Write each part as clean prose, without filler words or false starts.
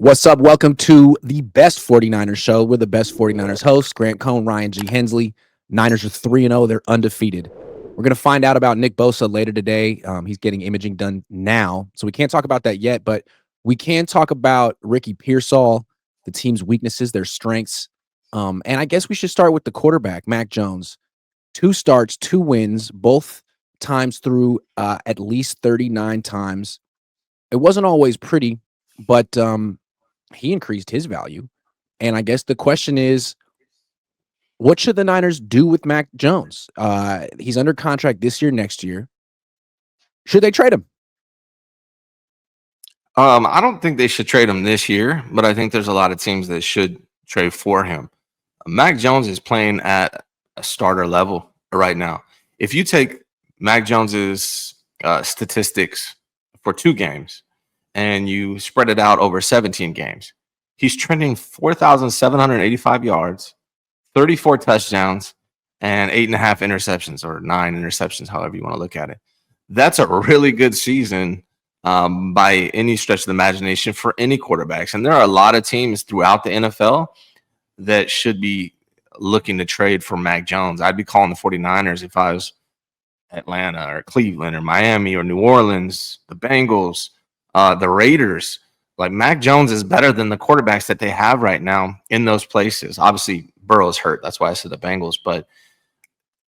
What's up? Welcome to the best 49ers show. We're the best 49ers hosts, Grant Cohn, Ryan G. Hensley. Niners are 3-0. They're undefeated. We're going to find out about Nick Bosa later today. He's getting imaging done now, so we can't talk about that yet, but we can talk about Ricky Pearsall, the team's weaknesses, their strengths. And I guess we should start with the quarterback, Mac Jones. 2 starts, 2 wins, both times through at least 39 times. It wasn't always pretty, but he increased his value. And I guess the question is, what should the Niners do with Mac Jones? He's under contract this year, next year. Should they trade him? I don't think they should trade him this year, but I think there's a lot of teams that should trade for him. Mac Jones is playing at a starter level right now. If you take Mac Jones's statistics for 2 games and you spread it out over 17 games, he's trending 4,785 yards, 34 touchdowns, and 8.5 interceptions, or 9 interceptions, however you want to look at it. That's a really good season by any stretch of the imagination for any quarterbacks. And there are a lot of teams throughout the NFL that should be looking to trade for Mac Jones. I'd be calling the 49ers if I was Atlanta or Cleveland or Miami or New Orleans, the Bengals, the Raiders. Like, Mac Jones is better than the quarterbacks that they have right now in those places. Obviously, Burrow's hurt. That's why I said the Bengals. But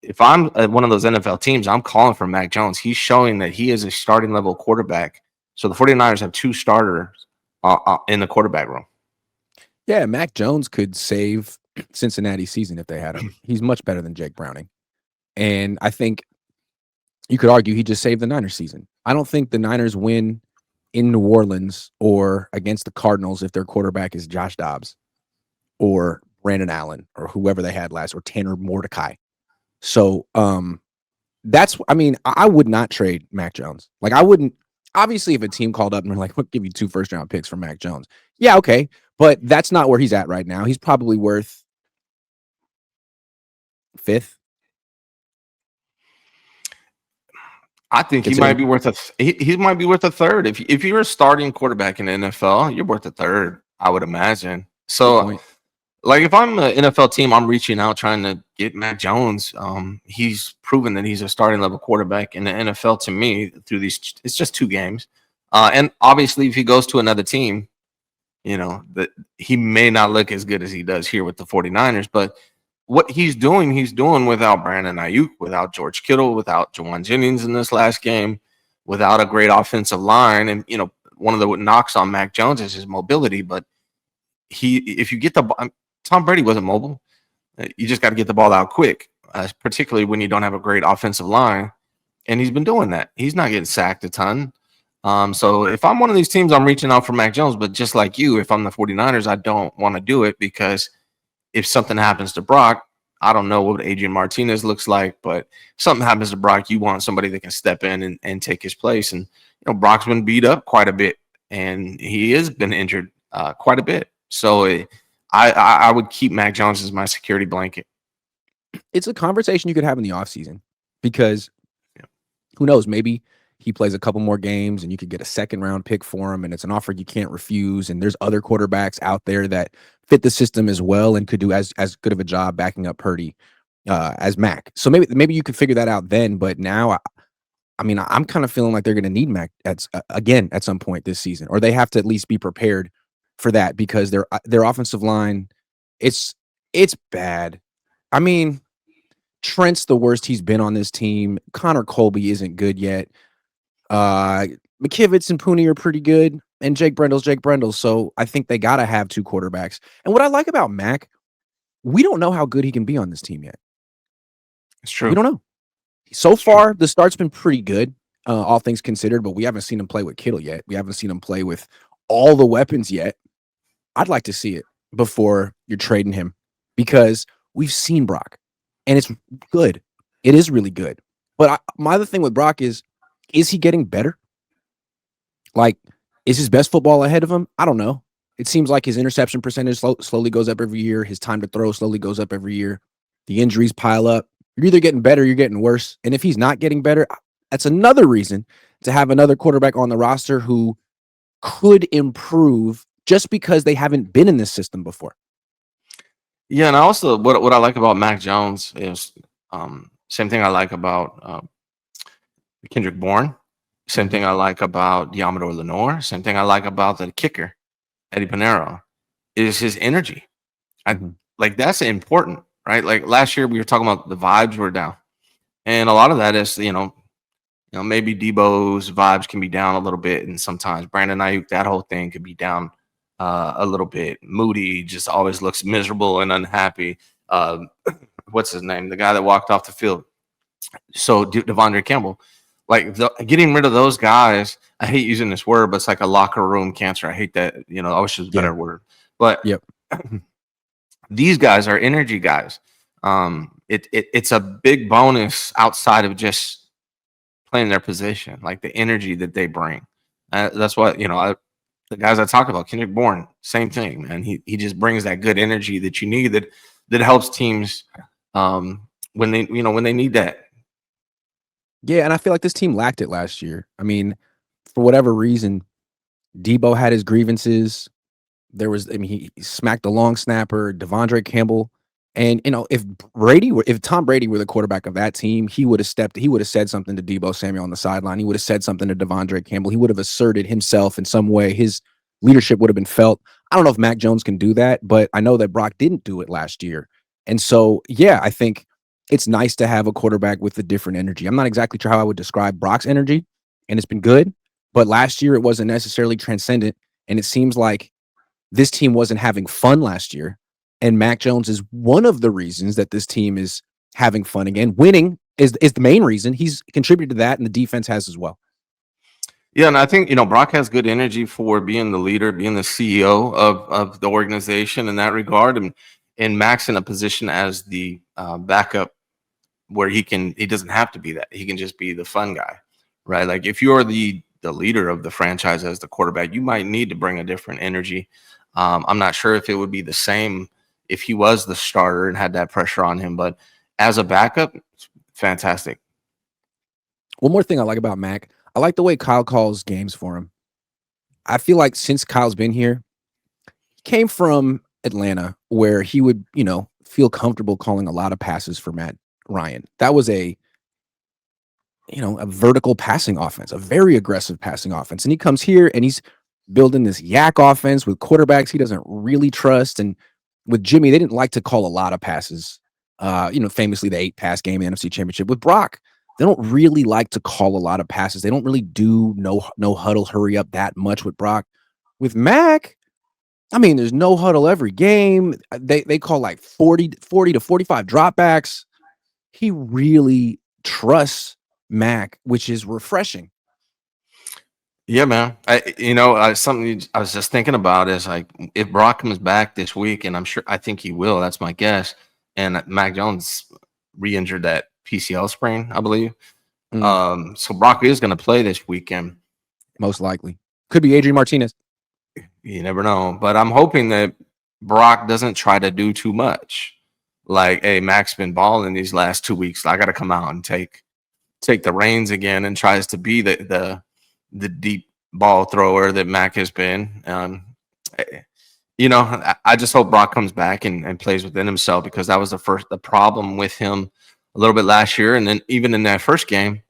if I'm at one of those NFL teams, I'm calling for Mac Jones. He's showing that he is a starting level quarterback. So the 49ers have 2 starters in the quarterback room. Yeah, Mac Jones could save Cincinnati's season if they had him. He's much better than Jake Browning. And I think you could argue he just saved the Niners season. I don't think the Niners win in New Orleans or against the Cardinals if their quarterback is Josh Dobbs or Brandon Allen or whoever they had last, or Tanner Mordecai. So I would not trade Mac Jones. Like, I wouldn't. Obviously, if a team called up and were like, we'll give you 2 first-round picks for Mac Jones. Yeah, okay. But that's not where he's at right now. He's probably worth 5th. I think he might be worth he might be worth a third. If you're a starting quarterback in the NFL, you're worth a third, I would imagine. So, like, if I'm an NFL team, I'm reaching out trying to get Mac Jones. He's proven that he's a starting level quarterback in the NFL to me through these. It's just 2 games, and obviously, if he goes to another team, that he may not look as good as he does here with the 49ers. But what he's doing without Brandon Ayuk, without George Kittle, without Jawan Jennings in this last game, without a great offensive line. And one of the knocks on Mac Jones is his mobility, but if you get the Tom Brady wasn't mobile. You just got to get the ball out quick, particularly when you don't have a great offensive line. And he's been doing that. He's not getting sacked a ton. So if I'm one of these teams, I'm reaching out for Mac Jones. But just like you, if I'm the 49ers, I don't want to do it, because if something happens to Brock, I don't know what Adrian Martinez looks like, but if something happens to Brock, you want somebody that can step in and take his place. And Brock's been beat up quite a bit, and he has been injured quite a bit. So I would keep Mac Jones as my security blanket. It's a conversation you could have in the offseason, because who knows, maybe he plays a couple more games and you could get a 2nd-round pick for him, and it's an offer you can't refuse. And there's other quarterbacks out there that fit the system as well and could do as good of a job backing up Purdy as Mac. So maybe you could figure that out then. But now, I'm kind of feeling like they're going to need Mac again at some point this season, or they have to at least be prepared for that, because their offensive line, it's bad. I mean, Trent's the worst he's been on this team. Connor Colby isn't good yet. McKivitz and Pooney are pretty good, and Jake Brendel's. So I think they got to have 2 quarterbacks. And what I like about Mac, we don't know how good he can be on this team yet. It's true. We don't know. So far, the start's been pretty good, all things considered, but we haven't seen him play with Kittle yet. We haven't seen him play with all the weapons yet. I'd like to see it before you're trading him, because we've seen Brock, and it's good. It is really good. But my other thing with Brock is he getting better? Like, is his best football ahead of him? I don't know. It seems like his interception percentage slowly goes up every year. His time to throw slowly goes up every year. The injuries pile up. You're either getting better or you're getting worse. And if he's not getting better, that's another reason to have another quarterback on the roster who could improve just because they haven't been in this system before. Yeah, and I also what I like about Mac Jones is same thing I like about Kendrick Bourne. Same Mhm, thing I like about Diamador Lenore. Same thing I like about the kicker, Eddie Pinero, is his energy. I mhm. like that's important, right? Like last year we were talking about the vibes were down. And a lot of that is, maybe Debo's vibes can be down a little bit, and sometimes Brandon Ayuk, that whole thing could be down a little bit. Moody just always looks miserable and unhappy. What's his name? The guy that walked off the field. So Devondre Campbell, like getting rid of those guys. I hate using this word, but it's like a locker room cancer. I hate that. I wish it was a Yeah. better word. But Yep. these guys are energy guys. It's a big bonus outside of just playing their position, like the energy that they bring. That's what the guys I talked about, Kendrick Bourne, same thing, man. He just brings that good energy that you need that helps teams when they need that. Yeah, and I feel like this team lacked it last year. I mean, for whatever reason, Debo had his grievances. He smacked the long snapper, Devondre Campbell. And if Tom Brady were the quarterback of that team, he would have said something to Debo Samuel on the sideline. He would have said something to Devondre Campbell. He would have asserted himself in some way. His leadership would have been felt. I don't know if Mac Jones can do that, but I know that Brock didn't do it last year. And so, yeah, I think it's nice to have a quarterback with a different energy. I'm not exactly sure how I would describe Brock's energy, and it's been good, but last year it wasn't necessarily transcendent. And it seems like this team wasn't having fun last year. And Mac Jones is one of the reasons that this team is having fun again. Winning is the main reason. He's contributed to that, and the defense has as well. Yeah, and I think Brock has good energy for being the leader, being the CEO of the organization in that regard, and Max in a position as the backup where he doesn't have to be that. He can just be the fun guy, right? Like if you're the leader of the franchise as the quarterback, you might need to bring a different energy. I'm not sure if it would be the same if he was the starter and had that pressure on him, but as a backup, fantastic. One more thing I like about Mac, I like the way Kyle calls games for him. I feel like since Kyle's been here, he came from Atlanta where he would, feel comfortable calling a lot of passes for Matt Ryan. That was a vertical passing offense, a very aggressive passing offense. And he comes here and he's building this yak offense with quarterbacks he doesn't really trust. And with Jimmy, they didn't like to call a lot of passes. Famously the 8-pass game in the NFC Championship. With Brock, they don't really like to call a lot of passes. They don't really do no huddle hurry up that much with Brock. With Mac, I mean, there's no huddle every game. They call like 40 to 45 dropbacks. He really trusts Mac, which is refreshing. Yeah, man. Something I was just thinking about is like if Brock comes back this week, and I think he will. That's my guess. And Mac Jones re-injured that PCL sprain, I believe. Mm, So Brock is going to play this weekend. most likely. Could be Adrian Martinez. You never know, but I'm hoping that Brock doesn't try to do too much. Like, hey, Mac's been balling these last 2 weeks. I got to come out and take the reins again, and tries to be the deep ball thrower that Mac has been. I just hope Brock comes back and plays within himself, because that was the problem with him a little bit last year, and then even in that first game,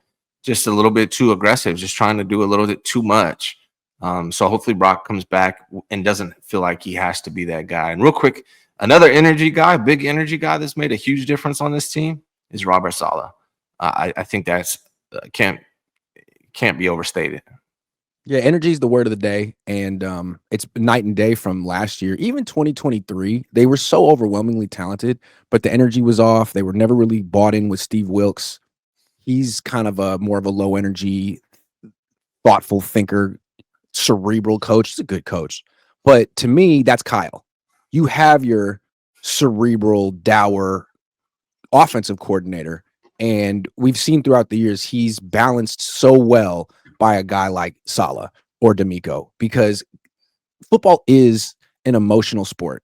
just a little bit too aggressive, just trying to do a little bit too much. So hopefully Brock comes back and doesn't feel like he has to be that guy. And real quick, another energy guy, big energy guy that's made a huge difference on this team is Robert Saleh. I think that's can't be overstated. Yeah, energy is the word of the day, and it's night and day from last year. Even 2023, they were so overwhelmingly talented, but the energy was off. They were never really bought in with Steve Wilkes. He's kind of a more of a low energy, thoughtful thinker, cerebral coach. He's a good coach, but to me, that's Kyle. You have your cerebral, dour offensive coordinator. And we've seen throughout the years, he's balanced so well by a guy like Saleh or D'Amico, because football is an emotional sport,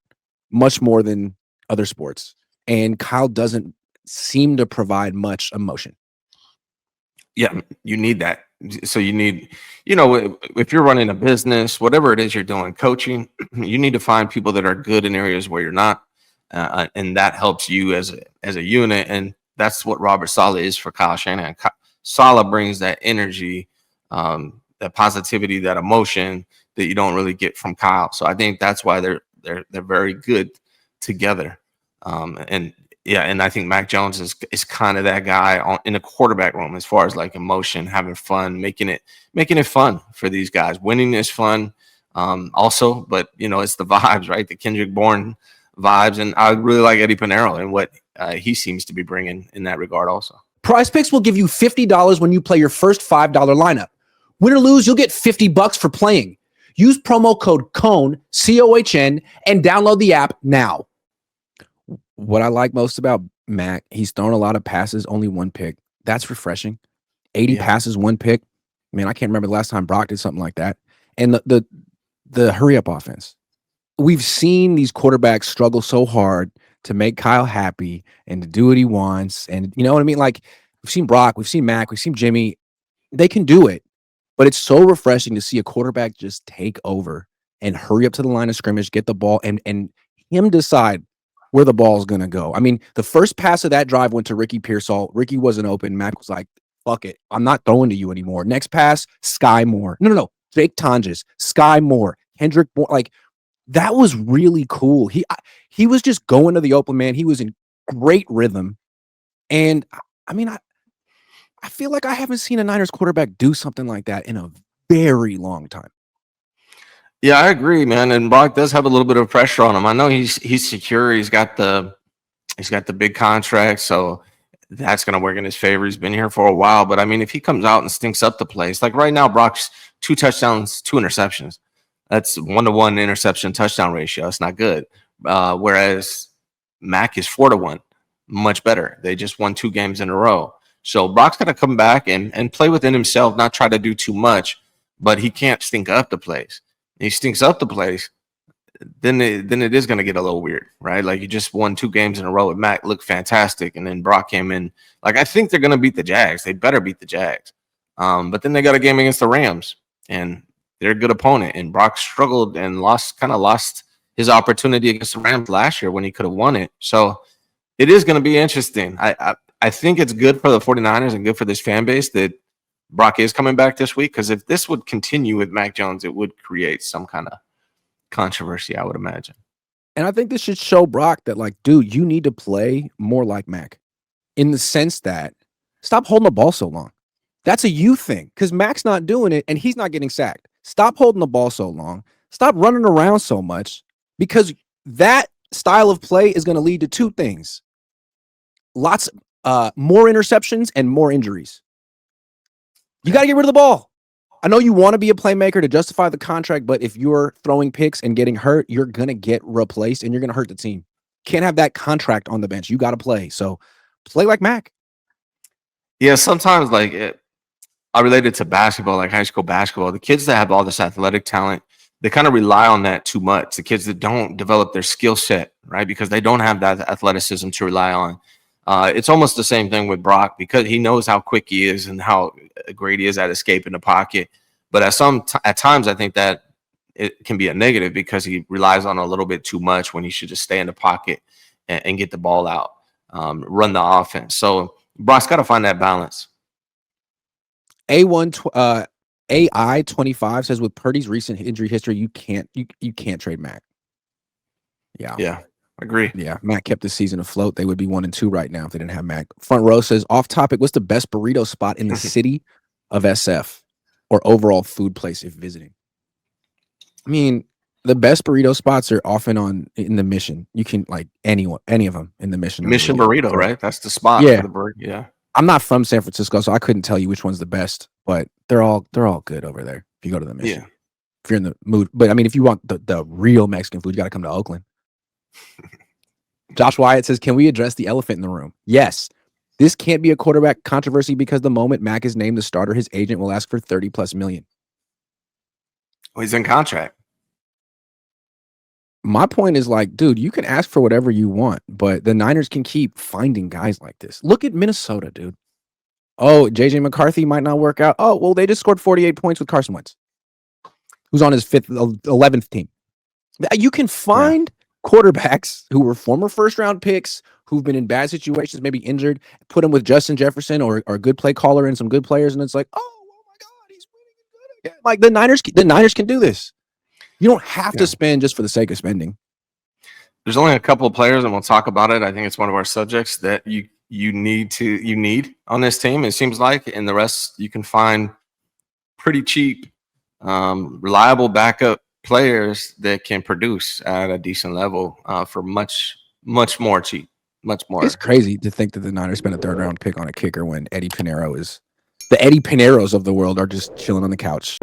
much more than other sports. And Kyle doesn't seem to provide much emotion. Yeah, you need that. So you need, if you're running a business, whatever it is you're doing, coaching, you need to find people that are good in areas where you're not, and that helps you as a unit. And that's what Robert Saleh is for Kyle Shanahan. Saleh brings that energy, that positivity, that emotion that you don't really get from Kyle. So I think that's why they're very good together. And yeah, and I think Mac Jones is kind of that guy in the quarterback room as far as like emotion, having fun, making it fun for these guys. Winning is fun, also, but it's the vibes, right? The Kendrick Bourne vibes, and I really like Eddie Pinero and what he seems to be bringing in that regard, also. Prize Picks will give you $50 when you play your first $5 lineup. Win or lose, you'll get $50 for playing. Use promo code COHN, COHN, and download the app now. What I like most about Mac, he's thrown a lot of passes, only one pick. That's refreshing. 80 passes, one pick. Man, I can't remember the last time Brock did something like that. And the hurry up offense. We've seen these quarterbacks struggle so hard to make Kyle happy and to do what he wants. And you know what I mean? Like, we've seen Brock, we've seen Mac, we've seen Jimmy. They can do it. But it's so refreshing to see a quarterback just take over and hurry up to the line of scrimmage, get the ball, and him decide where the ball is going to go. I mean, the first pass of that drive went to Ricky Pearsall. Ricky wasn't open. Mac was like, fuck it. I'm not throwing to you anymore. Next pass, Sky Moore. No. Jake Tonjes, Sky Moore, Kendrick Moore. Like, that was really cool. He was just going to the open man. He was in great rhythm. And I mean, I feel like I haven't seen a Niners quarterback do something like that in a very long time. Yeah, I agree, man. And Brock does have a little bit of pressure on him. I know he's secure. He's got the big contract, so that's going to work in his favor. He's been here for a while, but I mean, if he comes out and stinks up the place, like right now, Brock's 2 touchdowns, 2 interceptions. That's 1-to-1 interception touchdown ratio. It's not good. Whereas Mac is 4-to-1, much better. They just won 2 games in a row. So Brock's got to come back and play within himself, not try to do too much, but he can't stink up the place. He stinks up the place, then it is going to get a little weird, right? Like, you just won 2 games in a row with Mac, looked fantastic, and then Brock came in. Like, I think they're going to beat the Jags. They better beat the Jags. But then they got a game against the Rams, and they're a good opponent. And Brock struggled and lost his opportunity against the Rams last year when he could have won it. So it is going to be interesting. I think it's good for the 49ers and good for this fan base that Brock is coming back this week, because if this would continue with Mac Jones, it would create some kind of controversy, I would imagine. And I think this should show Brock that, like, dude, you need to play more like Mac, in the sense that stop holding the ball so long. That's a you thing, because Mac's not doing it and he's not getting sacked. Stop holding the ball so long. Stop running around so much, because that style of play is going to lead to 2 things. Lots more interceptions and more injuries. You got to get rid of the ball. I know you want to be a playmaker to justify the contract, but if you're throwing picks and getting hurt, you're going to get replaced and you're going to hurt the team. Can't have that contract on the bench. You got to play. So play like Mac. Yeah, sometimes I relate it to basketball, like high school basketball. The kids that have all this athletic talent, they kind of rely on that too much. The kids that don't develop their skill set, right, because they don't have that athleticism to rely on. It's almost the same thing with Brock, because he knows how quick he is and how great he is at escaping the pocket. But at times, I think that it can be a negative, because he relies on a little bit too much when he should just stay in the pocket and get the ball out, run the offense. So Brock's got to find that balance. AI25 says, with Purdy's recent injury history, you can't trade Mac. Yeah. Agree. Yeah, Mac kept the season afloat. They would be 1-2 right now if they didn't have Mac. Front row says, off topic, what's the best burrito spot in the city of SF, or overall food place if visiting? I mean, the best burrito spots are often in the Mission. You can, like, any of them in the Mission. Mission burrito, right? That's the spot for the burrito. Yeah. I'm not from San Francisco, so I couldn't tell you which one's the best, but they're all good over there if you go to the Mission. Yeah. If you're in the mood. But I mean, if you want the real Mexican food, you got to come to Oakland. Josh Wyatt says, can we address the elephant in the room? Yes. This can't be a quarterback controversy, because the moment Mac is named the starter, his agent will ask for $30+ million. Well, he's in contract. My point is, like, dude, you can ask for whatever you want, but the Niners can keep finding guys like this. Look at Minnesota, dude. Oh, JJ McCarthy might not work out. Oh, well, they just scored 48 points with Carson Wentz, who's on his 11th team. You can find quarterbacks who were former first-round picks, who've been in bad situations, maybe injured, put them with Justin Jefferson or a good play caller and some good players, and it's like, oh my God, he's winning good again. Like the Niners can do this. You don't have to spend just for the sake of spending. There's only a couple of players, and we'll talk about it. I think it's one of our subjects that you need on this team. It seems like, and the rest you can find pretty cheap, reliable backup players that can produce at a decent level for much more cheap, much more. It's crazy to think that the Niners spent a 3rd-round pick on a kicker when the Eddie Pineros of the world are just chilling on the couch.